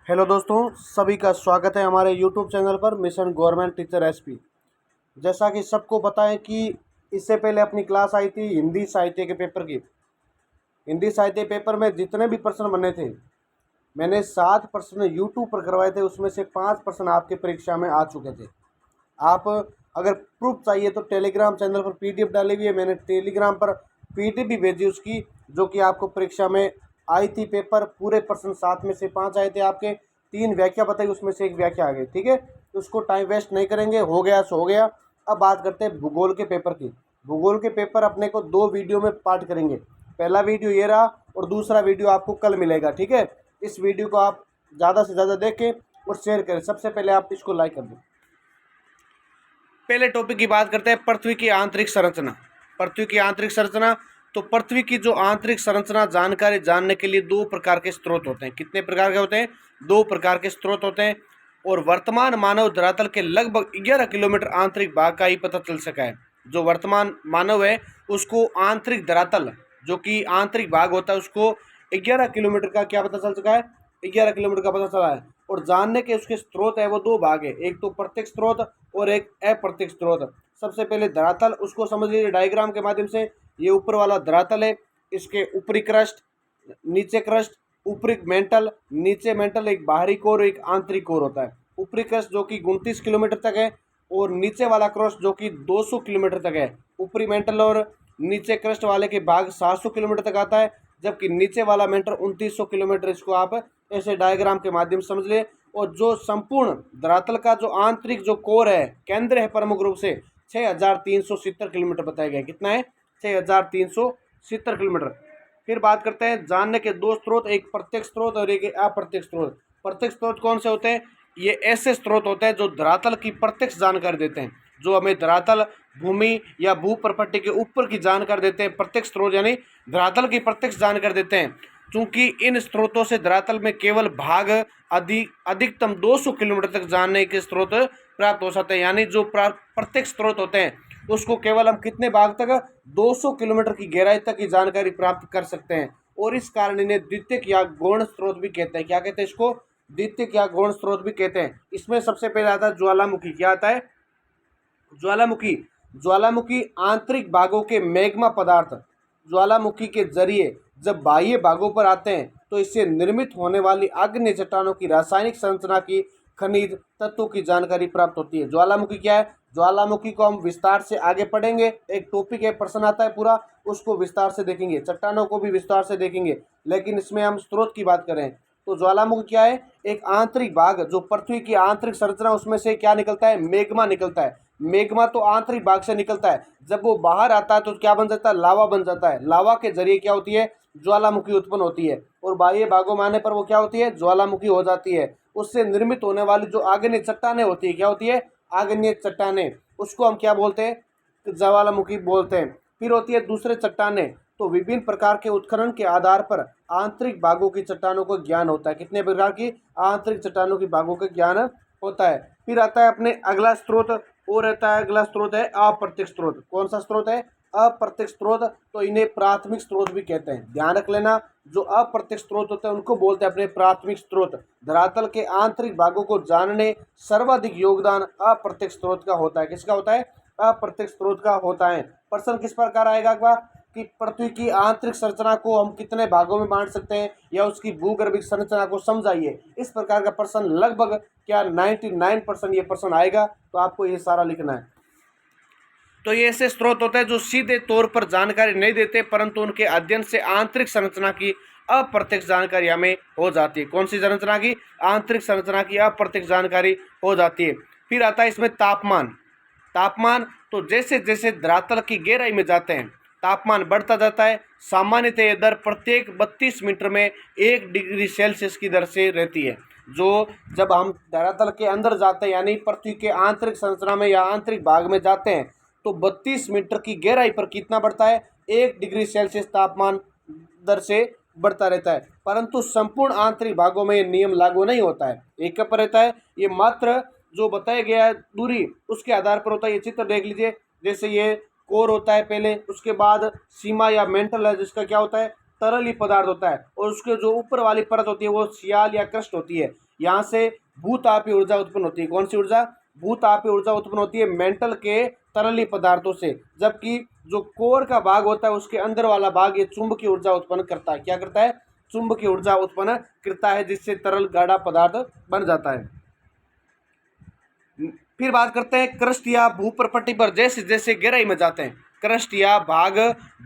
Hello दोस्तों, सभी का स्वागत है हमारे यूट्यूब चैनल पर मिशन गवर्नमेंट टीचर एसपी। जैसा कि सबको पता है कि इससे पहले अपनी क्लास आई थी हिंदी साहित्य के पेपर की। हिंदी साहित्य पेपर में जितने भी प्रश्न बने थे, मैंने 7 प्रश्न यूट्यूब पर करवाए थे, उसमें से 5 प्रश्न आपके परीक्षा में आ चुके थे। आप अगर प्रूफ चाहिए तो टेलीग्राम चैनल पर पीडीएफ डाली हुई है, मैंने टेलीग्राम पर पीडीएफ भी भेजी उसकी, जो कि आपको परीक्षा में आई थी। पेपर पूरे प्रश्न 7 में से 5 आए थे आपके, 3 व्याख्या बताई, उसमें से 1 व्याख्या आ गई। ठीक है, तो उसको टाइम वेस्ट नहीं करेंगे, हो गया सो हो गया। अब बात करते हैं भूगोल के पेपर की। भूगोल के पेपर अपने को 2 वीडियो में पार्ट करेंगे। पहला वीडियो ये रहा और दूसरा वीडियो आपको कल मिलेगा। ठीक है, इस वीडियो को आप ज़्यादा से ज़्यादा देखें और शेयर करें। सबसे पहले आप इसको लाइक कर दें। पहले टॉपिक की बात करते हैं, पृथ्वी की आंतरिक संरचना। पृथ्वी की आंतरिक संरचना, तो पृथ्वी की जो आंतरिक संरचना जानकारी जानने के लिए 2 प्रकार के स्रोत होते हैं। कितने प्रकार के होते हैं? 2 प्रकार के स्रोत होते हैं। और वर्तमान मानव धरातल के लगभग 11 किलोमीटर आंतरिक भाग का ही पता चल सका है। जो वर्तमान मानव है उसको आंतरिक धरातल, जो कि आंतरिक भाग होता है, उसको 11 किलोमीटर का क्या पता चल सका है? 11 किलोमीटर का पता चला है। और जानने के उसके स्रोत है वो 2 भाग है, एक तो प्रत्यक्ष स्रोत और एक अप्रत्यक्ष स्रोत। सबसे पहले धरातल, उसको समझ लीजिए डायग्राम के माध्यम से। ये ऊपर वाला धरातल है, इसके ऊपरी क्रस्ट, नीचे क्रस्ट, ऊपरी मेंटल, नीचे मेंटल, एक बाहरी कोर, एक आंतरिक कोर होता है। ऊपरी क्रस्ट जो कि 29 किलोमीटर तक है और नीचे वाला क्रस्ट जो कि 200 किलोमीटर तक है। ऊपरी मेंटल और नीचे क्रस्ट वाले के भाग 700 किलोमीटर तक आता है, जबकि नीचे वाला मेंटल 2900 किलोमीटर। इसको आप ऐसे डायग्राम के माध्यम से समझ ले। और जो संपूर्ण धरातल का जो आंतरिक जो कोर है, केंद्र है प्रमुख रूप से, 6370 किलोमीटर बताया गया। कितना है? 6370 किलोमीटर। फिर बात करते हैं जानने के 2 स्रोत, एक प्रत्यक्ष स्रोत और एक अप्रत्यक्ष स्रोत। प्रत्यक्ष स्रोत कौन से होते हैं? ये ऐसे स्रोत होते हैं जो धरातल की प्रत्यक्ष जानकारी देते हैं, जो हमें धरातल, भूमि या भू प्रपट्टी के ऊपर की जानकारी देते हैं। प्रत्यक्ष स्रोत यानी धरातल की प्रत्यक्ष जानकारी देते हैं। चूंकि इन स्रोतों से धरातल में केवल भाग अधिकतम 200 किलोमीटर तक जानने के स्रोत प्राप्त हो सकते हैं। यानी जो प्रत्यक्ष स्रोत होते हैं उसको केवल हम कितने भाग तक? 200 किलोमीटर की गहराई तक की जानकारी प्राप्त कर सकते हैं। और इस कारण इन्हें द्वितीयक या गौण स्रोत भी कहते हैं। क्या कहते हैं इसको? द्वितीयक या गौण स्रोत भी कहते हैं। इसमें सबसे पहले आता है ज्वालामुखी। क्या आता है? ज्वालामुखी। ज्वालामुखी आंतरिक भागों के मैग्मा पदार्थ ज्वालामुखी के जरिए जब बाह्य भागों पर आते हैं तो इससे निर्मित होने वाली आग्नेय चट्टानों की रासायनिक संरचना की, खनिज तत्वों की जानकारी प्राप्त होती है। ज्वालामुखी क्या है? ज्वालामुखी को हम विस्तार से आगे पढ़ेंगे, एक टॉपिक है, प्रश्न आता है पूरा, उसको विस्तार से देखेंगे, चट्टानों को भी विस्तार से देखेंगे। लेकिन इसमें हम स्रोत की बात करें तो ज्वालामुखी क्या है? एक आंतरिक भाग, जो पृथ्वी की आंतरिक संरचना, उसमें से क्या निकलता है? मैग्मा निकलता है। मैग्मा तो आंतरिक भाग से निकलता है, जब वो बाहर आता है तो क्या बन जाता है? लावा बन जाता है। लावा के जरिए क्या होती है? ज्वालामुखी उत्पन्न होती है। और बाह्य भागों में आने पर वो क्या होती है? ज्वालामुखी हो जाती है। उससे निर्मित होने वाली जो आग्नेय चट्टानें होती है, क्या होती है? आग्नेय चट्टानें, उसको हम क्या बोलते हैं? ज्वालामुखी बोलते हैं। फिर होती है दूसरे चट्टानें। तो विभिन्न प्रकार के उत्खनन के आधार पर आंतरिक भागों की चट्टानों को ज्ञान होता है। कितने प्रकार की आंतरिक चट्टानों की भागों का ज्ञान होता है। फिर आता है अपने अगला स्रोत, और रहता है अगला स्रोत है अप्रत्यक्ष स्रोत। कौन सा स्रोत है? अप्रत्यक्ष स्रोत। तो इन्हें प्राथमिक स्रोत भी कहते हैं। ध्यान रख लेना, जो अप्रत्यक्ष स्रोत होते हैं उनको बोलते हैं अपने प्राथमिक स्रोत। धरातल के आंतरिक भागों को जानने सर्वाधिक योगदान अप्रत्यक्ष स्रोत का होता है। किसका होता है? अप्रत्यक्ष स्रोत का होता है। प्रश्न किस प्रकार आएगा अगला कि पृथ्वी की आंतरिक संरचना को हम कितने भागों में बांट सकते हैं, या उसकी भूगर्भिक संरचना को समझाइए। इस प्रकार का प्रश्न लगभग क्या 99% ये प्रश्न आएगा। तो आपको ये सारा लिखना है। तो ये ऐसे स्रोत होते हैं जो सीधे तौर पर जानकारी नहीं देते, परंतु उनके अध्ययन से आंतरिक संरचना की अप्रत्यक्ष जानकारी हमें हो जाती है। कौन सी संरचना की? आंतरिक संरचना की अप्रत्यक्ष जानकारी हो जाती है। फिर आता है इसमें तापमान। तापमान, तो जैसे जैसे धरातल की गहराई में जाते हैं तापमान बढ़ता जाता है। सामान्यतः दर प्रत्येक 32 मीटर में 1 डिग्री सेल्सियस की दर से रहती है। जो जब हम धरातल के अंदर जाते हैं, यानी पृथ्वी के आंतरिक संरचना में या आंतरिक भाग में जाते हैं, तो 32 मीटर की गहराई पर कितना बढ़ता है? 1 डिग्री सेल्सियस तापमान दर से बढ़ता रहता है। परंतु संपूर्ण आंतरिक भागों में ये नियम लागू नहीं होता है। एक पर रहता है, ये मात्र जो बताया गया है दूरी उसके आधार पर होता है। ये चित्र देख लीजिए, जैसे ये कोर होता है पहले, उसके बाद सीमा या मेंटल है जिसका क्या होता है? तरल पदार्थ होता है, और उसके जो ऊपर वाली परत होती है वो सियाल या क्रस्ट होती है। यहाँ से भूतापीय ऊर्जा उत्पन्न होती है। कौन सी ऊर्जा? भूतापीय ऊर्जा उत्पन्न होती है मेंटल के तरली पदार्थों से, जबकि जो कोर का भाग होता है उसके अंदर वाला भाग ये चुंबकीय ऊर्जा उत्पन्न करता है। क्या करता है? चुंबकीय ऊर्जा उत्पन्न करता है, जिससे तरल गाढ़ा पदार्थ बन जाता है। फिर बात करते हैं क्रस्ट या भूप्रपट्टी पर जैसे जैसे गहराई में जाते हैं, क्रस्ट या भाग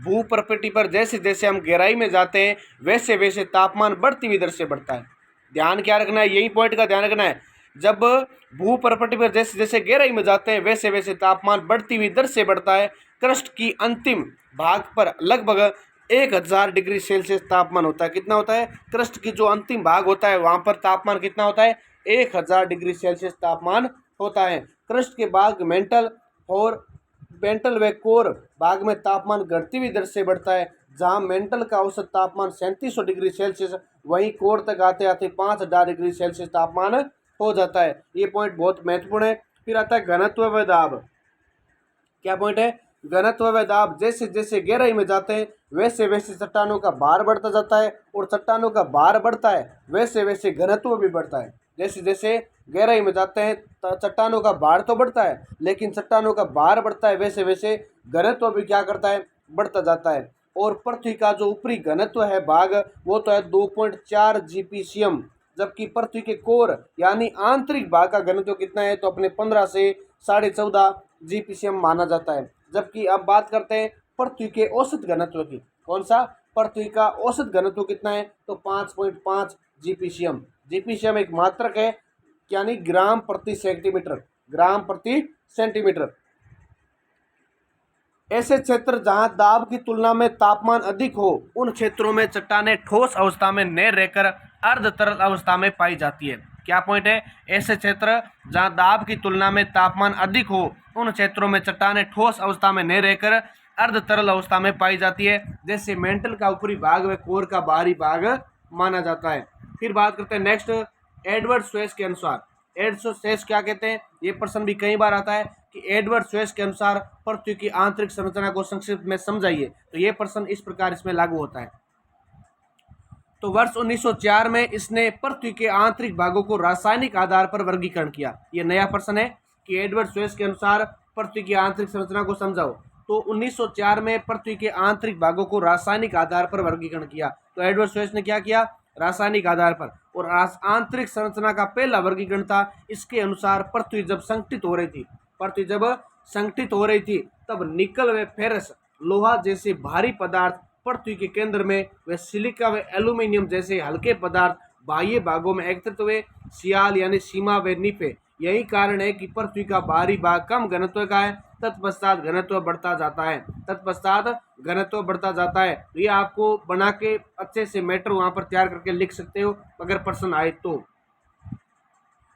भूप्रपट्टी पर जैसे जैसे हम गहराई में जाते हैं वैसे वैसे तापमान बढ़ती हुई दर से बढ़ता है। ध्यान क्या रखना है? यही पॉइंट का ध्यान रखना है। जब भूप्रपट्टी पर जैसे जैसे गहराई में जाते हैं वैसे वैसे तापमान बढ़ती हुई दर से बढ़ता है। क्रस्ट की अंतिम भाग पर लगभग 1000 डिग्री सेल्सियस तापमान होता है। कितना होता है? क्रस्ट की जो अंतिम भाग होता है वहां पर तापमान कितना होता है? 1000 डिग्री सेल्सियस तापमान होता है। क्रस्ट के भाग मेंटल व कोर भाग में तापमान घटती हुई दर से बढ़ता है। जहां मेंटल का औसत तापमान 3700 डिग्री सेल्सियस, वहीं कोर तक आते आते 5000 डिग्री सेल्सियस तापमान हो जाता है। ये पॉइंट बहुत महत्वपूर्ण है। फिर आता है घनत्व व दाब। क्या पॉइंट है? घनत्व व दाब। जैसे जैसे गहराई में जाते हैं वैसे वैसे चट्टानों का भार बढ़ता जाता है, और चट्टानों का भार बढ़ता है वैसे वैसे घनत्व भी बढ़ता है। जैसे जैसे गहराई में जाते हैं चट्टानों का भार तो बढ़ता है, लेकिन चट्टानों का भार बढ़ता है वैसे वैसे घनत्व भी क्या करता है? बढ़ता जाता है। और पृथ्वी का जो ऊपरी घनत्व है भाग वो तो है 2.4 जीपीसीएम, जबकि पृथ्वी के कोर यानी आंतरिक भाग का घनत्व कितना है? तो अपने 15 से 14.5 जीपीसीएम माना जाता है। जबकि अब बात करते हैं पृथ्वी के औसत घनत्व की। कौन सा? पृथ्वी का औसत घनत्व कितना है? तो 5.5 जीपीसीएम। जीपीसीएम एक मात्रक है, यानी ग्राम प्रति सेंटीमीटर। ग्राम प्रति सेंटीमीटर। ऐसे क्षेत्र जहां दाब की तुलना में तापमान अधिक हो उन क्षेत्रों में चट्टानें ठोस अवस्था में न रहकर अर्ध तरल अवस्था में पाई जाती है। क्या पॉइंट है? ऐसे क्षेत्र जहां दाब की तुलना में तापमान अधिक हो उन क्षेत्रों में चट्टानें ठोस अवस्था में न रहकर अर्ध तरल अवस्था में पाई जाती है, जैसे मेंटल का ऊपरी भाग व कोर का बाहरी भाग माना जाता है। फिर बात करते हैं नेक्स्ट, एडवर्ड स्वेस के अनुसार। एडवर्ड स्वेस क्या कहते हैं? ये प्रश्न भी कई बार आता है कि एडवर्ड स्वेस के अनुसार पृथ्वी की आंतरिक संरचना को संक्षिप्त में समझाइए। तो ये प्रश्न इस प्रकार इसमें लागू होता है। तो वर्ष 1904 में इसने पृथ्वी के आंतरिक भागों को रासायनिक आधार पर वर्गीकरण किया। ये नया प्रश्न है कि एडवर्ड स्वेस के अनुसार पृथ्वी की आंतरिक संरचना को समझाओ। तो 1904 में पृथ्वी के आंतरिक भागों को रासायनिक आधार पर वर्गीकरण किया। तो एडवर्ड स्वेस ने क्या किया? रासायनिक आधार पर। और आंतरिक संरचना का पहला वर्गीकरण था, इसके अनुसार पृथ्वी जब संगठित हो रही थी तब निकल व फेरस लोहा जैसे भारी पदार्थ पृथ्वी के केंद्र में, व सिलिका व एल्यूमिनियम जैसे हल्के पदार्थ बाह्य भागों में एकत्रित हुए। सियाल यानी सीमा व निफे। यही कारण है कि पृथ्वी का बाहरी भाग कम घनत्व का है, तत्पश्चात घनत्व बढ़ता जाता है। ये आपको बना के अच्छे से मैटर वहां पर तैयार करके लिख सकते हो अगर प्रश्न आए तो,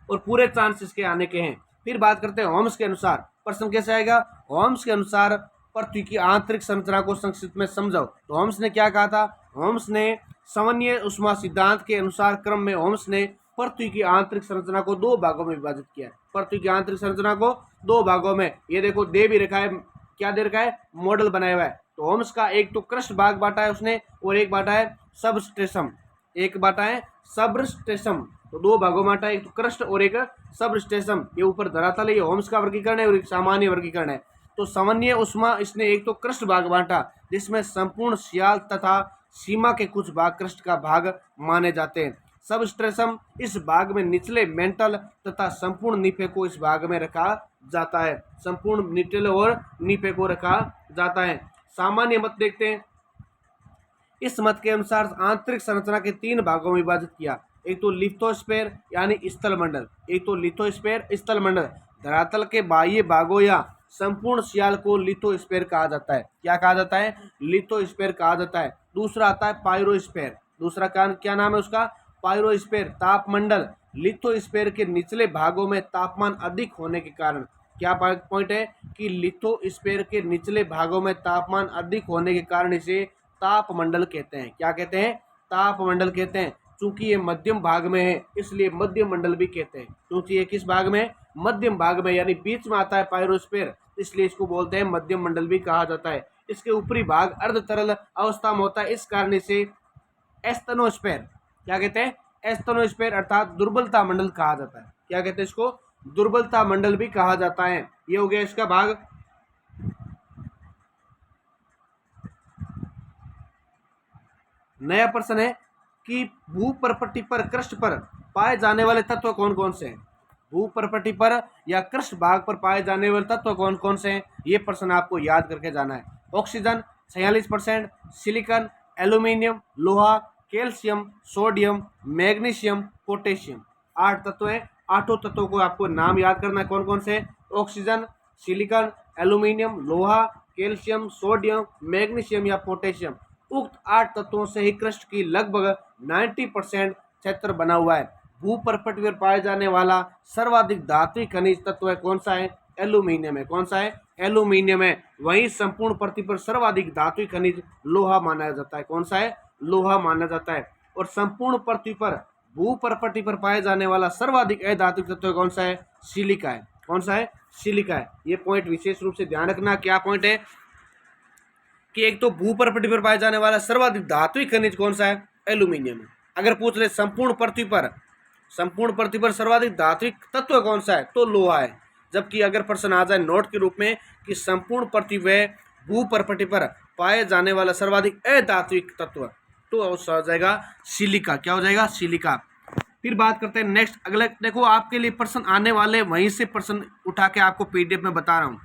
और पूरे चांस इसके आने के हैं। फिर बात करते हैं होम्स के अनुसार। प्रश्न कैसे आएगा? होम्स के अनुसार पृथ्वी की आंतरिक संरचना को संक्षिप्त में समझाओ। तो होम्स ने क्या कहा था? होम्स ने सामान्य ऊष्मा सिद्धांत के अनुसार क्रम में होम्स ने पृथ्वी की आंतरिक संरचना को 2 भागों में विभाजित किया है। पृथ्वी की आंतरिक संरचना को 2 भागों में, ये देखो दे भी रखा है, क्या दे रखा है? मॉडल बनाया हुआ है। तो होम्स का एक तो क्रस्ट भाग बांटा है उसने, और एक बांटा है सबस्ट्रेटम। तो 2 भागों में बांटा है, एक तो क्रस्ट और एक सबस्ट्रेटम। ये ऊपर धरातल है, ये होम्स का वर्गीकरण है और एक सामान्य वर्गीकरण है। तो सामान्य ऊष्मा इसने एक तो क्रस्ट भाग बांटा, जिसमें संपूर्ण सियाल तथा सीमा के कुछ भाग क्रस्ट का भाग माने जाते हैं। सबस्ट्रेटम इस भाग में निचले मेंटल तथा संपूर्ण निफे को इस भाग में रखा जाता है। संपूर्ण निचले और निफे को रखा जाता है। सामान्य मत देखते हैं। इस मत के अनुसार आंतरिक संरचना के 3 भागों में विभाजित किया। एक तो लिथोस्फीयर यानी स्थल मंडल। धरातल के बाह्य भागों या संपूर्ण सियाल को लिथोस्फीयर कहा जाता है। क्या कहा जाता है? लिथोस्फीयर कहा जाता है। दूसरा आता है पायरोस्फीयर। दूसरा क्या नाम है उसका? पायरोस्फीयर। तापमंडल। लिथोस्फीयर के निचले भागों में तापमान अधिक होने के कारण, क्या पॉइंट है कि लिथोस्फीयर के निचले भागों में तापमान अधिक होने के कारण इसे तापमंडल कहते हैं। क्या कहते हैं? तापमंडल कहते हैं। चूंकि ये मध्यम भाग में है इसलिए मध्यम मंडल भी कहते हैं। क्योंकि ये किस भाग में? मध्यम भाग में, यानी बीच में आता है पायरोस्फीयर, इसलिए इसको बोलते हैं मध्यम मंडल भी कहा जाता है। इसके ऊपरी भाग अर्ध तरल अवस्था में होता है। इस कारण इसे एस्थेनोस्फेयर, क्या कहते हैं, एस्थेनोस्फेयर अर्थात दुर्बलता मंडल कहा जाता है। क्या कहते हैं इसको, दुर्बलता मंडल भी कहा जाता है। ये हो गया इसका भाग। नया प्रश्न है कि भूपरपट्टी पर क्रस्ट पर पाए जाने वाले तत्व कौन कौन से हैं। भूपरपट्टी पर या क्रस्ट भाग पर पाए जाने वाले तत्व कौन कौन से हैं, ये प्रश्न आपको याद करके जाना है। ऑक्सीजन 46%, सिलिकॉन, एल्यूमिनियम, लोहा, कैल्शियम, सोडियम, मैग्नीशियम, पोटेशियम। 8 तत्व हैं। 8 तत्वों को आपको नाम याद करना है कौन कौन से, ऑक्सीजन, सिलिकॉन, एल्यूमिनियम, लोहा, कैल्शियम, सोडियम, मैग्नीशियम या पोटेशियम। उक्त 8 तत्वों से ही क्रस्ट की लगभग 90% क्षेत्र बना हुआ है। भूपरपट्टी पर पाए जाने वाला सर्वाधिक धात्विक खनिज तत्व है कौन सा है, एल्यूमिनियम है। कौन सा है, एल्यूमिनियम है। वहीं संपूर्ण पृथ्वी पर सर्वाधिक धात्विक खनिज लोहा माना जाता है। कौन सा है, लोहा माना जाता है। और संपूर्ण पृथ्वी पर भूपरपट्टी पर पाए जाने वाला सर्वाधिक अधात्विक तत्व कौन सा है, सिलिका है। कौन सा है, सिलिका है। ये पॉइंट विशेष रूप से ध्यान रखना। क्या पॉइंट है कि एक तो भूपरपट्टी पर पाया जाने वाला सर्वाधिक धात्विक खनिज कौन सा है, एल्यूमिनियम है। अगर पूछ रहे संपूर्ण पृथ्वी पर सर्वाधिक धात्विक तत्व कौन सा है, तो लोहा है। जबकि अगर प्रश्न आ जाए नोट के रूप में कि संपूर्ण पृथ्वी व भूपरपट्टी पर पाए जाने वाला सर्वाधिक अधात्विक तत्व, तो हो जाएगा सिलिका। क्या हो जाएगा, सिलिका। फिर बात करते हैं नेक्स्ट अगले। देखो आपके लिए प्रश्न आने वाले, वहीं से प्रश्न उठा के आपको पीडीएफ में बता रहा हूँ,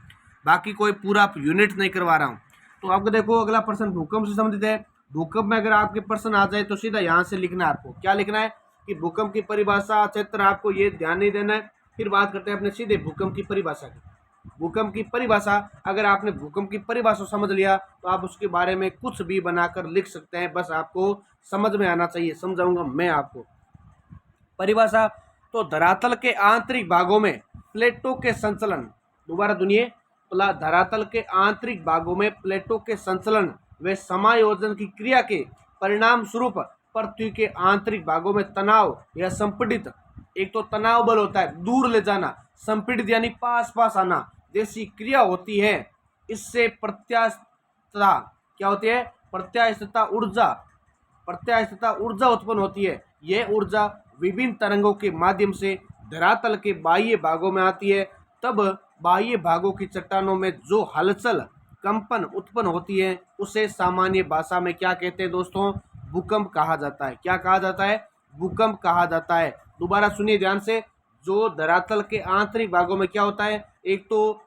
बाकी कोई पूरा यूनिट नहीं करवा रहा हूँ। तो आपको देखो अगला प्रश्न भूकंप से संबंधित है। भूकंप में अगर आपके प्रश्न आ जाए तो सीधा यहाँ से लिखना है आपको। क्या लिखना है कि भूकंप की परिभाषा, क्षेत्र, आपको ये ध्यान नहीं देना है। फिर बात करते हैं अपने सीधे भूकंप की परिभाषा की। भूकंप की परिभाषा, अगर आपने भूकंप की परिभाषा समझ लिया तो आप उसके बारे में कुछ भी बनाकर लिख सकते हैं, बस आपको समझ में आना चाहिए। समझाऊंगा मैं आपको परिभाषा। तो धरातल के आंतरिक भागों में प्लेटों के संचलन, दोबारा सुनिए, धरातल के आंतरिक भागों में प्लेटों के संचलन व समायोजन की क्रिया के परिणाम स्वरूप पृथ्वी के आंतरिक भागों में तनाव या संपीड़ित, एक तो तनाव बल होता है दूर ले जाना, संपीड़ित यानी पास पास आना, जैसी क्रिया होती है। इससे प्रत्यास्थता क्या होती है, प्रत्यास्थता ऊर्जा उत्पन्न होती है। यह ऊर्जा विभिन्न तरंगों के माध्यम से धरातल के बाह्य भागों में आती है। तब बाह्य भागों की चट्टानों में जो हलचल, कंपन उत्पन्न होती है उसे सामान्य भाषा में क्या कहते हैं दोस्तों, भूकंप कहा जाता है। क्या कहा जाता है, भूकंप कहा जाता है। दोबारा सुनिए ध्यान से। जो धरातल के आंतरिक भागों में क्या होता है, एक तो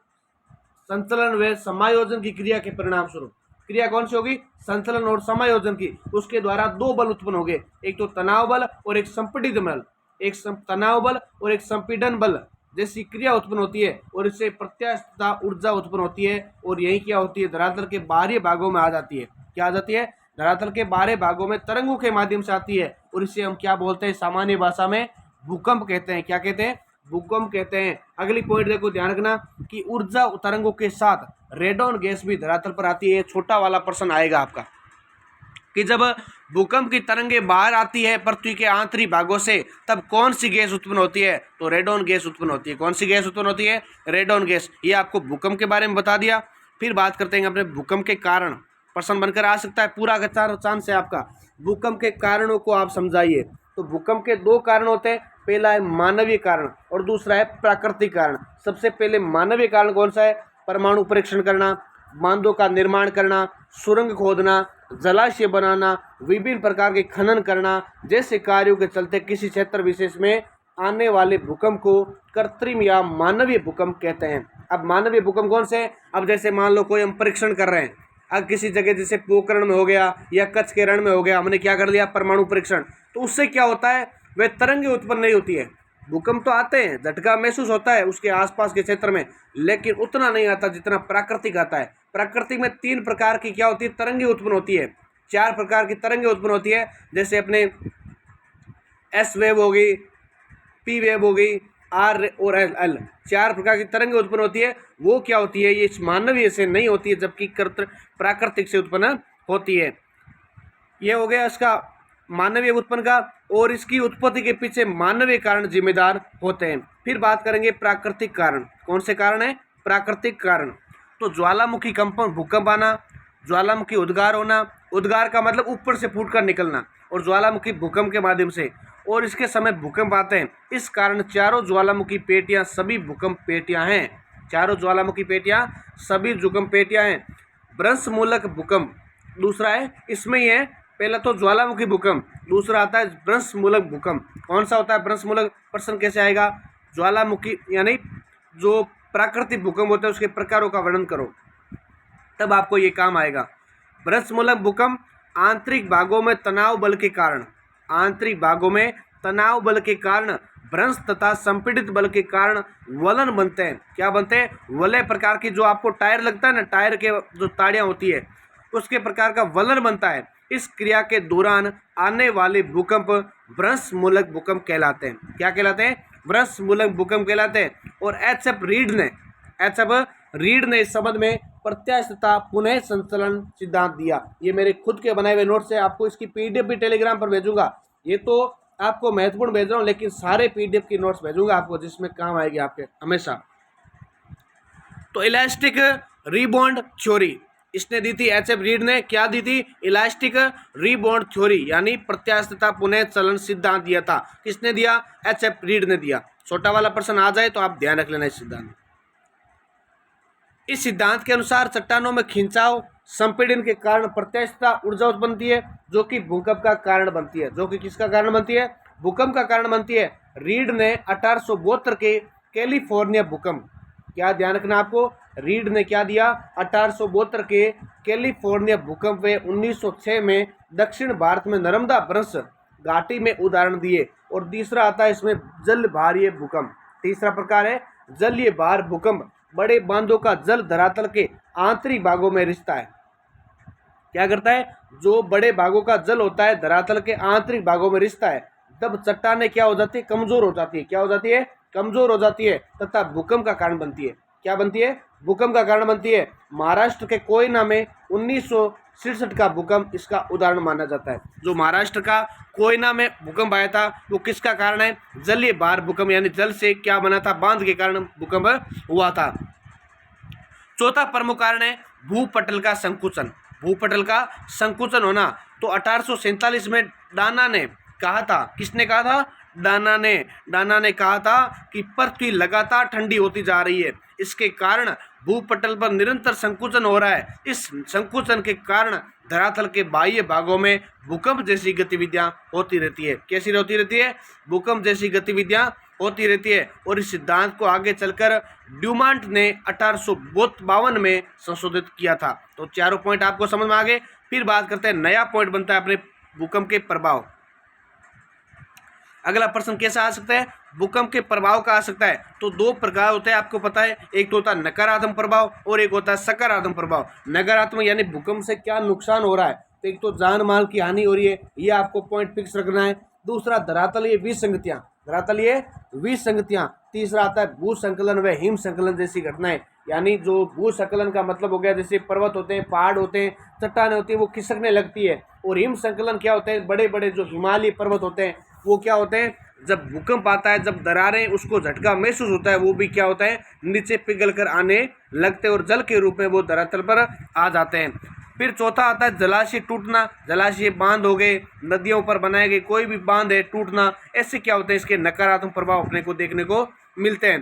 संचलन व समायोजन की क्रिया के परिणाम स्वरूप, क्रिया कौन सी होगी, संचलन और समायोजन की, उसके द्वारा दो बल उत्पन्न हो गए, एक तो तनाव बल और एक संपीड़ित बल। एक तनाव बल और एक संपीड़न बल जैसी क्रिया उत्पन्न होती है और इससे प्रत्यास्थता ऊर्जा उत्पन्न होती है। और यही क्या होती है, धरातल के बाहरी भागों में आ जाती है। क्या आ जाती है, धरातल के बाहरी भागों में तरंगों के माध्यम से आती है और इसे हम क्या बोलते हैं, सामान्य भाषा में भूकंप कहते हैं। क्या कहते हैं, भूकंप कहते हैं। अगली पॉइंट देखो, ध्यान रखना कि ऊर्जा तरंगों के साथ रेडॉन गैस भी धरातल पर आती है। छोटा वाला प्रश्न आएगा आपका कि जब भूकंप की तरंगें बाहर आती है पृथ्वी के आंतरिक भागों से, तब कौन सी गैस उत्पन्न होती है, तो रेडॉन गैस उत्पन्न होती है। कौन सी गैस उत्पन्न होती है, रेडॉन गैस। ये आपको भूकंप के बारे में बता दिया। फिर बात करते हैं अपने भूकंप के कारण। प्रश्न बनकर आ सकता है, पूरा का चांस है आपका। भूकंप के कारणों को आप समझाइए। तो भूकंप के दो कारण होते हैं, पहला है मानवीय कारण और दूसरा है प्राकृतिक कारण। सबसे पहले मानवीय कारण कौन सा है, परमाणु परीक्षण करना, बांधों का निर्माण करना, सुरंग खोदना, जलाशय बनाना, विभिन्न प्रकार के खनन करना जैसे कार्यों के चलते किसी क्षेत्र विशेष में आने वाले भूकंप को कृत्रिम या मानवीय भूकंप कहते हैं। अब मानवीय भूकंप कौन से हैं, अब जैसे मान लो कोई हम परीक्षण कर रहे हैं, अब किसी जगह जैसे पोखरण में हो गया या कच्छ के रण में हो गया, हमने क्या कर लिया, परमाणु परीक्षण। तो उससे क्या होता है, वह तरंगें उत्पन्न नहीं होती है। भूकंप तो आते हैं, झटका महसूस होता है उसके आसपास के क्षेत्र में, लेकिन उतना नहीं आता जितना प्राकृतिक आता है। प्राकृतिक में 3 प्रकार की क्या होती है, तरंगें उत्पन्न होती है। 4 प्रकार की तरंगें उत्पन्न होती है, जैसे अपने एस वेव हो गई, पी वेव हो गई, आर और एल, 4 प्रकार की तरंगें उत्पन्न होती है। वो क्या होती है, ये मानवीय से नहीं होती है, जबकि प्राकृतिक से उत्पन्न होती है। ये हो गया इसका मानवीय उत्पन्न का, और इसकी उत्पत्ति के पीछे मानवीय कारण जिम्मेदार होते हैं। फिर बात करेंगे प्राकृतिक कारण। कौन से कारण है, प्राकृतिक कारण। तो ज्वालामुखी कंपन, भूकंप आना, ज्वालामुखी उद्गार होना, उद्गार का मतलब ऊपर से फूटकर निकलना, और ज्वालामुखी भूकंप के माध्यम से, और इसके समय भूकंप आते हैं। इस कारण चारों ज्वालामुखी पेटियां सभी भूकंप पेटियां हैं। चारों ज्वालामुखी पेटियां सभी भूकंप पेटियां हैं। भ्रंश मूलक भूकंप दूसरा है, इसमें ही है। पहला तो ज्वालामुखी भूकंप, दूसरा आता है भ्रंश मूलक भूकंप। कौन सा होता है भ्रंश मूलक? प्रश्न कैसे आएगा? ज्वालामुखी यानी जो प्राकृतिक भूकंप होते हैं उसके प्रकारों का वर्णन करो, तब आपको ये काम आएगा। भ्रंश मूलक भूकंप आंतरिक भागों में तनाव बल के कारण, आंतरिक भागों में तनाव बल के कारण भ्रंश तथा संपीड़ित बल के कारण वलन बनते हैं। क्या बनते हैं? वलय प्रकार की, जो आपको टायर लगता है ना, टायर के जो ताड़ियाँ होती है उसके प्रकार का वलन बनता है। इस क्रिया के दौरान आने वाले भूकंप भ्रंश मूलक भूकंप कहलाते हैं। क्या कहलाते हैं? भ्रंश मूलक भूकंप कहलाते हैं। और एच.एफ. रीड ने इस शब्द में प्रत्यास्थता पुनः संचलन सिद्धांत दिया। ये मेरे खुद के बनाए हुए नोट्स है, आपको इसकी पीडीएफ भी टेलीग्राम पर भेजूंगा। ये तो आपको महत्वपूर्ण भेज रहा हूँ, लेकिन सारे पीडीएफ की नोट्स भेजूंगा आपको, जिसमें काम आएगी आपके हमेशा। तो इलास्टिक रीबाउंड थ्योरी इसने दी थी, एच.एफ. रीड ने। क्या दी थी? इलास्टिक रीबाउंड थ्योरी यानी प्रत्यास्थता पुनः चलन सिद्धांत दिया था। किसने दिया? एच.एफ. रीड ने दिया। छोटा वाला प्रश्न आ जाए तो आप ध्यान रख लेना इस सिद्धांत। इस सिद्धांत के अनुसार चट्टानों में खिंचाव संपीड़न के कारण प्रत्यास्थता ऊर्जा उत्पन्न बनती है, जो कि भूकंप का कारण बनती है। जो कि किसका कारण बनती है? भूकंप का कारण बनती है। रीड ने 1872 के कैलिफोर्निया भूकंप, क्या ध्यान रखना आपको, रीड ने क्या दिया? 1872 के कैलिफोर्निया भूकंप व 1906 में दक्षिण भारत में नर्मदा भ्रंश घाटी में उदाहरण दिए। और तीसरा आता है इसमें जल भारीय भूकंप। तीसरा प्रकार है जलीय भार भूकंप। बड़े बांधों का जल धरातल के आंतरिक भागों में रिश्ता है। क्या करता है? जो बड़े भागों का जल होता है धरातल के आंतरिक भागों में रिश्ता है, तब चट्टानें क्या हो जाती है? कमजोर हो जाती है। क्या हो जाती है? कमजोर हो जाती है, तथा भूकंप का कारण बनती है। क्या बनती है? भूकंप का कारण बनती है। महाराष्ट्र के कोयना में 1967 का भूकंप इसका उदाहरण माना जाता है। जो महाराष्ट्र का कोयना में भूकंप आया था वो किसका कारण है? जलीय भार भूकंप, यानी जल से क्या बना था? बांध के कारण भूकंप हुआ था। चौथा प्रमुख कारण है भूपटल का संकुचन। भूपटल का संकुचन होना। तो 1847 में डाना ने कहा था, किसने कहा था? डाना ने कहा था कि पृथ्वी लगातार ठंडी होती जा रही है, इसके कारण भूपटल पर निरंतर संकुचन हो रहा है। इस संकुचन के कारण धरातल के बाह्य भागों में भूकंप जैसी गतिविधियां होती रहती है। कैसी होती रहती है? भूकंप जैसी गतिविधियां होती रहती है। और इस सिद्धांत को आगे चलकर ड्यूमांट ने 1852 में संशोधित किया था। तो चारों पॉइंट आपको समझ में आ गए। फिर बात करते हैं, नया पॉइंट बनता है अपने भूकंप के प्रभाव। अगला प्रश्न कैसा आ सकता है? भूकंप के प्रभाव का आ सकता है। तो दो प्रकार होते हैं, आपको पता है, एक तो होता है नकारात्मक प्रभाव और एक होता है सकारात्मक प्रभाव। नकारात्मक यानी भूकंप से क्या नुकसान हो रहा है, तो एक तो जान माल की हानि हो रही है, ये आपको पॉइंट फिक्स रखना है। दूसरा धरातलीय विसंगतियां, धरातलीय विसंगतियां। तीसरा आता है भूसंकलन व हिम संकलन जैसी घटनाएं, यानी जो भूसंकलन का मतलब हो गया, जैसे पर्वत होते हैं, पहाड़ होते हैं, चट्टानें होती है, वो खिसकने लगती है। और हिम संकलन क्या होते हैं? बड़े बड़े जो हिमालय पर्वत होते हैं वो क्या होते हैं? जब भूकंप आता है, जब दरारें उसको झटका महसूस होता है, वो भी क्या होता है? नीचे पिघल कर आने लगते हैं और जल के रूप में वो धरातल पर आ जाते हैं। फिर चौथा आता है जलाशय टूटना। जलाशय बांध हो गए, नदियों पर बनाए गए कोई भी बांध है, टूटना, ऐसे क्या होते हैं? इसके नकारात्मक प्रभाव अपने को देखने को मिलते हैं।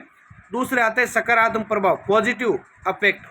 दूसरे आते हैं सकारात्मक प्रभाव, पॉजिटिव अफेक्ट।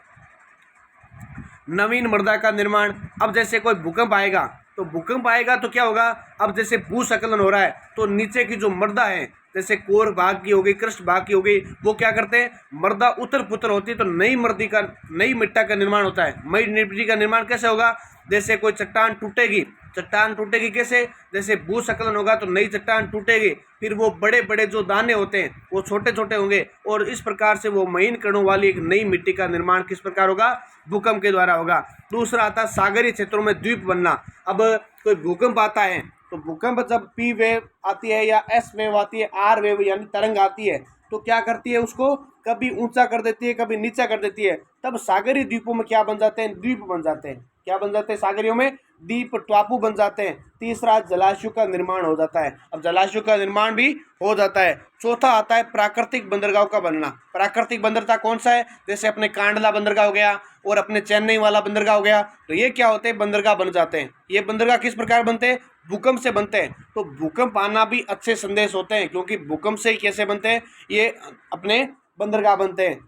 नवीन मृदा का निर्माण। अब जैसे कोई भूकंप आएगा तो भूकंप आएगा तो क्या होगा? अब जैसे भूस्खलन हो रहा है तो नीचे की जो मृदा है, जैसे कोर भाग की हो गई, कृष्ण भाग की हो गई, वो क्या करते हैं? मृदा उथल पुथल होती है तो नई मिट्टी का निर्माण होता है। नई मिट्टी का निर्माण कैसे होगा? जैसे कोई चट्टान टूटेगी, चट्टान टूटेगी कैसे? जैसे भूस्खलन होगा तो नई चट्टान टूटेगी, फिर वो बड़े बड़े जो दाने होते हैं वो छोटे छोटे होंगे, और इस प्रकार से वो महीन कणों वाली एक नई मिट्टी का निर्माण किस प्रकार होगा? भूकंप के द्वारा होगा। दूसरा आता है सागरीय क्षेत्रों में द्वीप बनना। अब कोई भूकंप आता है तो भूकंप जब पी वेव आती है या एस वेव आती है, आर वेव यानी तरंग आती है, तो क्या करती है? उसको कभी ऊंचा कर देती है, कभी नीचा कर देती है। तब सागरीय द्वीपों में क्या बन जाते हैं? द्वीप बन जाते हैं। क्या बन जाते हैं? सागरियों में द्वीप, टापू बन जाते हैं। तीसरा जलाशयों का निर्माण हो जाता है। अब जलाशयों का निर्माण भी हो जाता है। चौथा आता है प्राकृतिक बंदरगाह का बनना। प्राकृतिक बंदरगाह कौन सा है? जैसे अपने कांडला बंदरगाह हो गया और अपने चेन्नई वाला बंदरगाह हो गया। तो ये क्या होते हैं? बंदरगाह बन जाते हैं। ये बंदरगाह किस प्रकार बनते हैं? भूकंप से बनते हैं। तो भूकंप आना भी अच्छे संदेश होते हैं, क्योंकि भूकंप से ही कैसे बनते हैं? ये अपने बंदरगाह बनते हैं।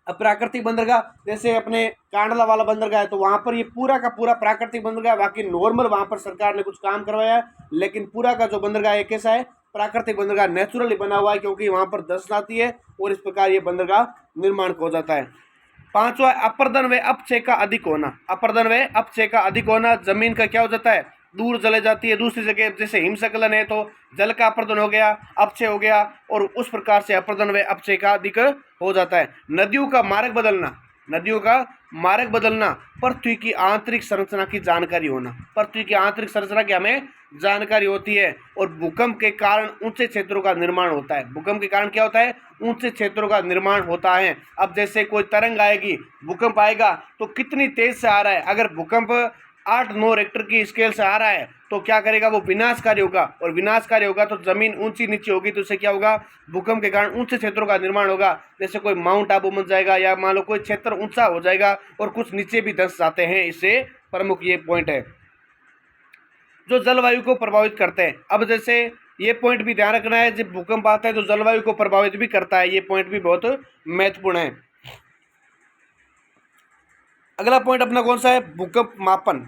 अब प्राकृतिक बंदरगाह जैसे अपने कांडला वाला बंदरगाह है, तो वहाँ पर ये पूरा का पूरा प्राकृतिक बंदरगाह, बाकी नॉर्मल वहाँ पर सरकार ने कुछ काम करवाया है, लेकिन पूरा का जो बंदरगाह है कैसा है? प्राकृतिक बंदरगाह, नेचुरली बना हुआ है, क्योंकि वहाँ पर दस्त आती है और इस प्रकार ये बंदरगाह निर्माण हो जाता है। पांचवा, अपर्दन व अपक्षय का अधिक होना। अपर्दन व अपक्षय का अधिक होना, जमीन का क्या हो जाता है? दूर चले जाती है दूसरी जगह। जैसे हिमस्खलन है तो जल का अपर्दन हो गया, अपक्षय हो गया, और उस प्रकार से अपर्दन व अपक्षय का अधिक हो जाता है। नदियों का मार्ग बदलना। नदियों का मार्ग बदलना, पृथ्वी की आंतरिक संरचना की जानकारी होना। पृथ्वी की आंतरिक संरचना की हमें जानकारी होती है। और भूकंप के कारण ऊंचे क्षेत्रों का निर्माण होता है। भूकंप के कारण क्या होता है? ऊंचे क्षेत्रों का निर्माण होता है। अब जैसे कोई तरंग आएगी, भूकंप आएगा, तो कितनी तेज से आ रहा है? अगर भूकंप 8-9 रेक्टर की स्केल से आ रहा है तो क्या करेगा? वो विनाशकारी होगा, और विनाशकारी होगा तो जमीन ऊंची नीचे होगी, तो इससे क्या होगा? भूकंप के कारण ऊंचे क्षेत्रों का निर्माण होगा। जैसे कोई माउंट आबू बन जाएगा, या मान लो कोई क्षेत्र ऊंचा हो जाएगा और कुछ नीचे भी धंस जाते हैं। इससे प्रमुख ये पॉइंट है जो जलवायु को प्रभावित करते हैं। अब जैसे ये पॉइंट भी ध्यान रखना है, जब भूकंप आता है तो जलवायु को प्रभावित भी करता है। ये पॉइंट भी बहुत महत्वपूर्ण है। अगला पॉइंट अपना कौन सा है? भूकंप मापन।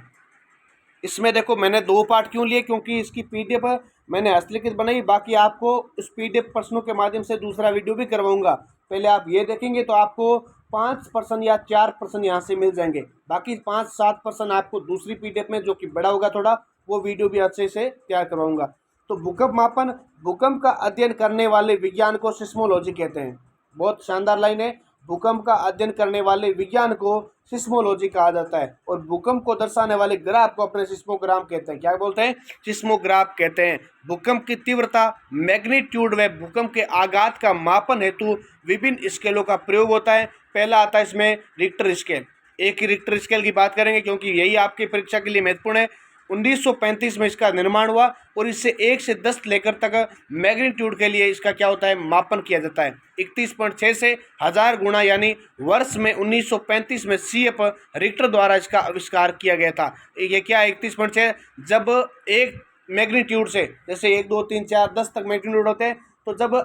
इसमें देखो मैंने 2 पार्ट क्यों लिए, क्योंकि इसकी पीडीएफ मैंने हस्तलिखित बनाई, बाकी आपको इस पीडीएफ प्रश्नों के माध्यम से दूसरा वीडियो भी करवाऊंगा। पहले आप ये देखेंगे तो आपको 5% या 4% यहाँ से मिल जाएंगे, बाकी 5-7% आपको दूसरी पीडीएफ में, जो कि बड़ा होगा थोड़ा, वो वीडियो भी अच्छे से तैयार करवाऊंगा। तो भूकंप मापन, भूकंप का अध्ययन करने वाले विज्ञान को सिस्मोलॉजी कहते हैं। बहुत शानदार लाइन है। भूकंप का अध्ययन करने वाले विज्ञान को सिस्मोलॉजी कहा जाता है। और भूकंप को दर्शाने वाले ग्राफ को अपने सिस्मोग्राम कहते हैं। क्या बोलते हैं? सिस्मोग्राफ कहते हैं। भूकंप की तीव्रता, मैग्नीट्यूड व भूकंप के आघात का मापन हेतु विभिन्न स्केलों का प्रयोग होता है। पहला आता है इसमें रिक्टर स्केल। एक ही रिक्टर स्केल की बात करेंगे, क्योंकि यही आपकी परीक्षा के लिए महत्वपूर्ण है। 1935 में इसका निर्माण हुआ, और इससे 1 से 10 लेकर तक मैग्नीट्यूड के लिए इसका क्या होता है? मापन किया जाता है। 31.6 से 1000 गुणा, यानी वर्ष में 1935 में CF रिक्टर द्वारा इसका आविष्कार किया गया था। ये क्या 31.6? जब एक मैग्नीट्यूड से, जैसे 1, 2, 3, 4, 10 तक मैग्नीट्यूड होते हैं, तो जब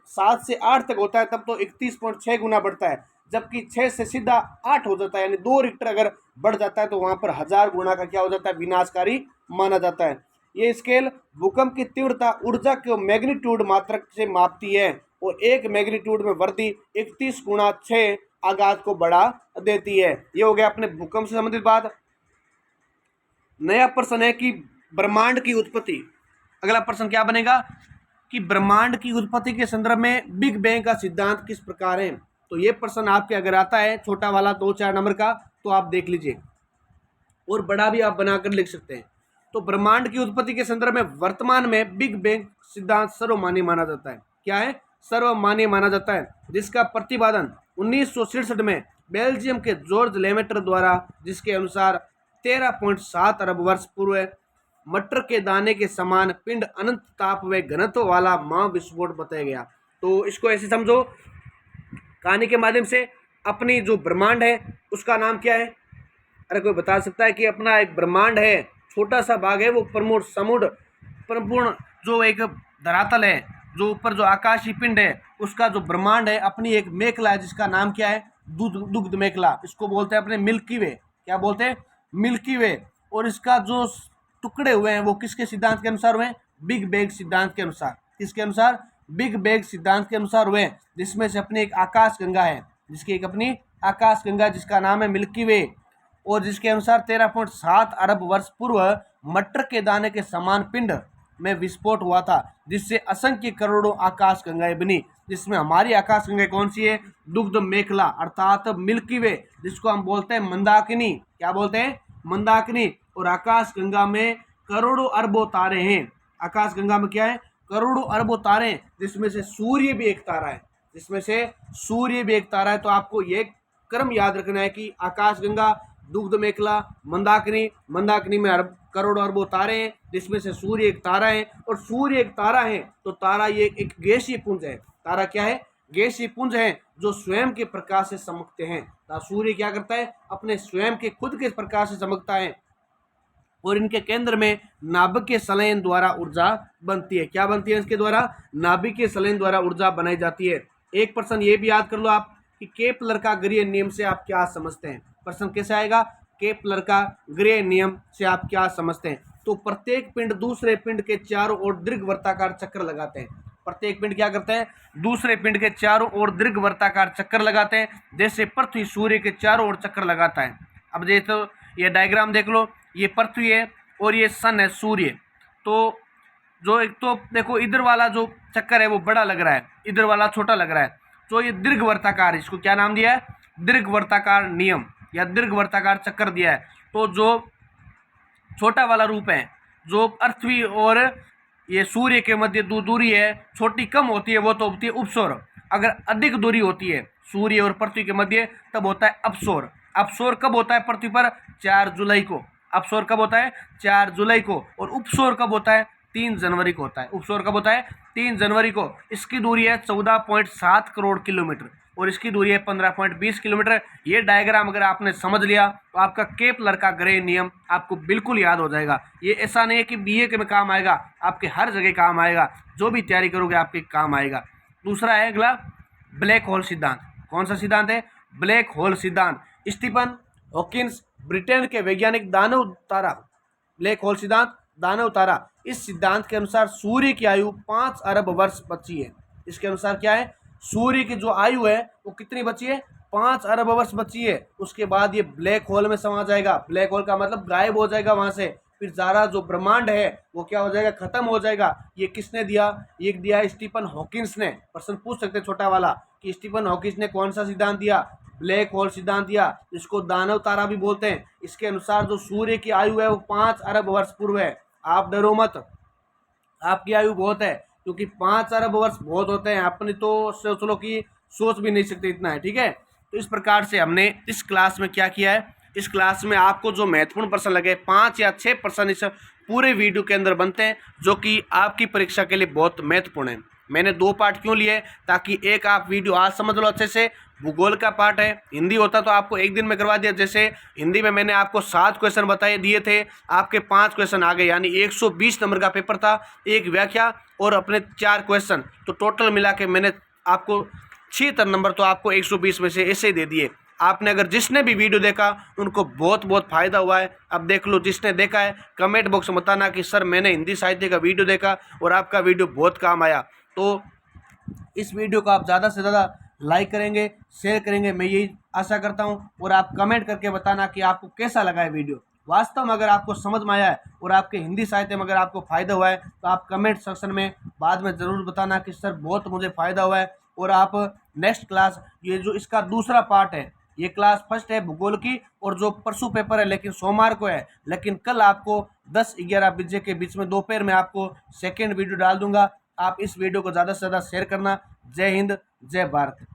7 से 8 तक होता है तब तो 31.6 गुना बढ़ता है। जबकि 6 से सीधा 8 हो जाता है, यानी 2 रिक्टर अगर बढ़ जाता है तो वहां पर 1000 गुना का क्या हो जाता है? विनाशकारी माना जाता है। ये स्केल भूकंप की तीव्रता, ऊर्जा के मैग्नीट्यूड मात्रक से मापती है, और एक मैग्नीट्यूड में वृद्धि 31 गुणा 6 आघात को बढ़ा देती है। ये हो गया अपने भूकंप से संबंधित बात। नया प्रश्न है कि ब्रह्मांड की उत्पत्ति। अगला प्रश्न क्या बनेगा कि ब्रह्मांड की उत्पत्ति के संदर्भ में बिग बैंग का सिद्धांत किस प्रकार है? तो ये प्रश्न आपके अगर आता है छोटा वाला 2-4 नंबर का, तो आप देख लीजिए, और बड़ा भी आप बनाकर लिख सकते हैं। तो ब्रह्मांड की उत्पत्ति के संदर्भ में वर्तमान में बिग बैंग सिद्धांत सर्वमान्य माना जाता है। क्या है? सर्वमान्य माना जाता है, जिसका प्रतिपादन 1966 में बेल्जियम के जॉर्ज लेमेटर द्वारा, जिसके अनुसार 13.7 अरब वर्ष पूर्व मटर के दाने के समान पिंड अनंत ताप व घनत्व वाला महाविस्फोट बताया गया। तो इसको ऐसे समझो, कहानी के माध्यम से, अपनी जो ब्रह्मांड है उसका नाम क्या है? अरे कोई बता सकता है कि अपना एक ब्रह्मांड है, छोटा सा भाग है, वो प्रपूर्ण जो एक धरातल है, जो ऊपर जो आकाशीय पिंड है, उसका जो ब्रह्मांड है, अपनी एक मेखला है, जिसका नाम क्या है? दुग्ध मेखला। इसको बोलते हैं अपने मिल्की वे। क्या बोलते हैं? मिल्की वे। और इसका जो टुकड़े हुए हैं वो किसके सिद्धांत के अनुसार हुए? बिग बैंग सिद्धांत के अनुसार। किसके अनुसार? बिग बैंग सिद्धांत के अनुसार हुए, जिसमें से अपनी एक आकाश गंगा है, जिसकी एक अपनी आकाश गंगा, जिसका नाम है मिल्की वे, और जिसके अनुसार 13.7 अरब वर्ष पूर्व मटर के दाने के समान पिंड में विस्फोट हुआ था, जिससे असंख्य करोड़ों आकाश गंगाएं बनी। जिसमें हमारी आकाश गंगा कौन सी है? दुग्ध मेखला, अर्थात मिल्की वे, जिसको हम बोलते हैं मंदाकिनी। क्या बोलते हैं? मंदाकिनी। और आकाश गंगा में करोड़ों अरबों तारे हैं। आकाश गंगा में क्या है? करोड़ों अरबों तारे हैं, जिसमें से सूर्य भी एक तारा है। जिसमें से सूर्य भी एक तारा है। तो आपको ये क्रम याद रखना है कि आकाश गंगा, दुग्ध मेखला, मंदाकिनी, मंदाकिनी में करोड़ों अरबों तारे हैं, जिसमें से सूर्य एक तारा है, और सूर्य एक तारा है तो तारा ये एक गैसीय पुंज है। तारा क्या है? गैसीय पुंज है जो स्वयं के प्रकाश से चमकते हैं। सूर्य क्या करता है? अपने स्वयं के खुद के प्रकाश से चमकता है, और इनके केंद्र में नाभिकीय संलयन द्वारा ऊर्जा बनती है। क्या बनती है? इसके द्वारा नाभिकीय संलयन द्वारा ऊर्जा बनाई जाती है। एक प्रश्न ये भी याद कर लो आप कि केपलर का गृह नियम से आप क्या समझते हैं। प्रश्न कैसे आएगा? केपलर का गृह नियम से आप क्या समझते हैं? तो प्रत्येक पिंड दूसरे पिंड के चारों ओर दीर्घवृत्ताकार चक्कर लगाते हैं। प्रत्येक पिंड क्या करते हैं? दूसरे पिंड के चारों ओर दीर्घवृत्ताकार चक्कर लगाते हैं, जैसे पृथ्वी सूर्य के चारों ओर चक्कर लगाता है। अब जैसे ये डायग्राम देख लो, ये पृथ्वी है और ये सन है, सूर्य। तो जो एक तो देखो इधर वाला जो चक्कर है वो बड़ा लग रहा है, इधर वाला छोटा लग रहा है, तो ये दीर्घवृत्ताकार, इसको क्या नाम दिया है? दीर्घवृत्ताकार नियम या दीर्घवृत्ताकार चक्कर दिया है। तो जो छोटा वाला रूप है, जो पृथ्वी और ये सूर्य के मध्य दूरी है, छोटी कम होती है, वो तो होती है उपसौर। अगर अधिक दूरी होती है सूर्य और पृथ्वी के मध्य, तब होता है अपसौर। अपसौर कब होता है पृथ्वी पर? 4 जुलाई को। अपसौर कब होता है? 4 जुलाई को। और उपसौर कब होता है? 3 जनवरी को होता है। उपसौर कब होता है? 3 जनवरी को। इसकी दूरी है 14.7 करोड़ किलोमीटर और इसकी दूरी है 15.20 किलोमीटर। ये डायग्राम अगर आपने समझ लिया तो आपका केपलर का गृह नियम आपको बिल्कुल याद हो जाएगा। ये ऐसा नहीं है कि बीए के में काम आएगा, आपके हर जगह काम आएगा, जो भी तैयारी करोगे आपके काम आएगा। दूसरा है अगला ब्लैक होल सिद्धांत। कौन सा सिद्धांत है? ब्लैक होल सिद्धांत। स्टीफन हॉकिंस ब्रिटेन के वैज्ञानिक दानव तारा, ब्लैक होल सिद्धांत, दानव तारा। इस सिद्धांत के अनुसार सूर्य की आयु 5 अरब वर्ष बची है। इसके अनुसार क्या है? सूर्य की जो आयु है वो कितनी बची है? 5 अरब वर्ष बची है। उसके बाद ये ब्लैक होल में समा जाएगा। ब्लैक होल का मतलब गायब हो जाएगा वहां से, फिर सारा जो ब्रह्मांड है वो क्या हो जाएगा? खत्म हो जाएगा। ये किसने दिया? ये दिया है स्टीफन हॉकिंस ने। प्रश्न पूछ सकते छोटा वाला कि स्टीफन हॉकिंस ने कौन सा सिद्धांत दिया? ब्लैक होल सिद्धांत दिया, इसको दानव तारा भी बोलते हैं। इसके अनुसार जो सूर्य की आयु है वो 5 अरब वर्ष पूर्व है। आप डरो मत, आपकी आयु बहुत है, क्योंकि 5 अरब वर्ष बहुत होते हैं। अपनी तो सोच लो कि सोच भी नहीं सकते इतना है, ठीक है। तो इस प्रकार से हमने इस क्लास में क्या किया है? इस क्लास में आपको जो महत्वपूर्ण प्रश्न लगे 5 या 6 प्रश्न इस पूरे वीडियो के अंदर बनते हैं, जो कि आपकी परीक्षा के लिए बहुत महत्वपूर्ण है। मैंने 2 पार्ट क्यों लिए? ताकि एक आप वीडियो आज समझ लो अच्छे से, भूगोल का पार्ट है, हिंदी होता तो आपको एक दिन में करवा दिया। जैसे हिंदी में मैंने आपको 7 क्वेश्चन बताए दिए थे, आपके 5 क्वेश्चन आ गए, यानी 120 नंबर का पेपर था, एक व्याख्या और अपने 4 क्वेश्चन, तो टोटल मिला के मैंने आपको 76 नंबर तो आपको 120 में से ऐसे ही दे दिए। आपने अगर जिसने भी वीडियो देखा उनको बहुत बहुत फ़ायदा हुआ है। अब देख लो, जिसने देखा है कमेंट बॉक्स में बताना कि सर मैंने हिंदी साहित्य का वीडियो देखा और आपका वीडियो बहुत काम आया। तो इस वीडियो को आप ज़्यादा से ज़्यादा लाइक करेंगे, शेयर करेंगे, मैं यही आशा करता हूं। और आप कमेंट करके बताना कि आपको कैसा लगा है वीडियो। वास्तव में अगर आपको समझ में आया है और आपके हिंदी साहित्य में अगर आपको फ़ायदा हुआ है तो आप कमेंट सेक्शन में बाद में ज़रूर बताना कि सर बहुत मुझे फ़ायदा हुआ है। और आप नेक्स्ट क्लास, ये जो इसका दूसरा पार्ट है, ये क्लास फर्स्ट है भूगोल की, और जो परसों पेपर है लेकिन सोमवार को है, लेकिन कल आपको 10-11 बजे के बीच में दोपहर में आपको सेकेंड वीडियो डाल दूंगा। आप इस वीडियो को ज़्यादा से ज़्यादा शेयर करना। जय हिंद, जय भारत।